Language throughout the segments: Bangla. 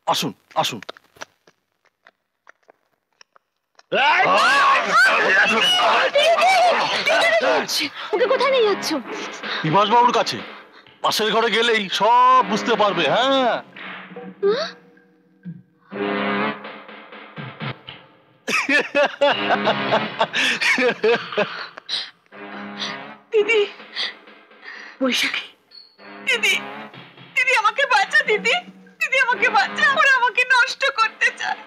আসুন আসুন। ওকে কোথায় নিয়ে যাচ্ছ? বিভাস বাবুর কাছে। পাশের ঘরে গেলেই সব বুঝতে পারবে। হ্যাঁ দিদি, বৈশাখী, দিদি, দিদি আমাকে বাঁচা, দিদি, দিদি আমাকে বাঁচা, ওরা আমাকে নষ্ট করতে চায়।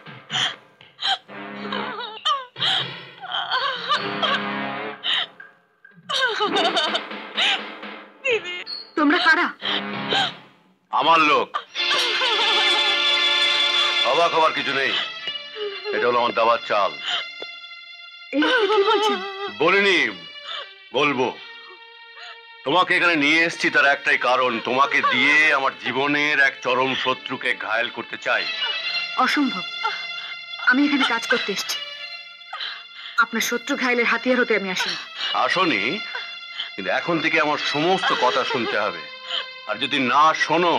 দিদি, তোমরা কারা? আমার লোক। অবাক হবার কিছু নেই, এটা হলো আমার দাবার চাল। কি বলছেন? বলিনি, বলবো। তোমাকে এখানে নিয়ে এসেছি তার একটাই কারণ, তোমাকে দিয়ে আমার জীবনের এক চরম শত্রুকে ঘায়েল করতে চাই। অসম্ভব, আমি এখানে কাজ করতে এসেছি, আপনার শত্রু ঘায়েলের হাতিয়ার হতে আমি আসিনি। আসনি, কিন্তু এখন থেকে আমার সমস্ত কথা শুনতে হবে। আর যদি না শোনো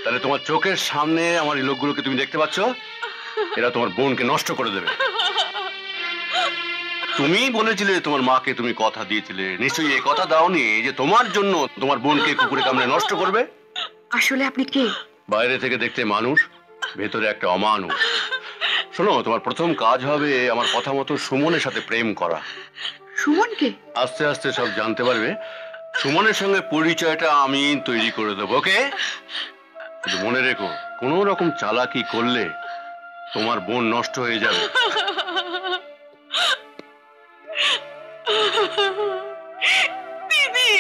তাহলে তোমার চোখের সামনে আমার এই লোকগুলোকে তুমি দেখতে পাচ্ছ, এরা তোমার বোনকে নষ্ট করে দেবে। তুমি বলেছিলে তোমার মাকে তুমি কথা দিয়েছিলে, নিশ্চয়ই এই কথা দাওনি যে তোমার জন্য তোমার বোনকে কুকুরে কামড়ে নষ্ট করবে? আসলে আপনি কে? বাইরে থেকে দেখতে মানুষ, ভেতরে একটা অমানুষ। শোনো, তোমার প্রথম কাজ হবে আমার কথা মতো সুমনের সাথে প্রেম করা। সুমনকে? আস্তে আস্তে সব জানতে পারবে। সুমনের সঙ্গে পরিচয়টা আমি তৈরি করে দেবো, ওকে? কিন্তু মনে রেখো, কোনো রকম চালাকি করলে তোমার বোন নষ্ট হয়ে যাবে। দিদি,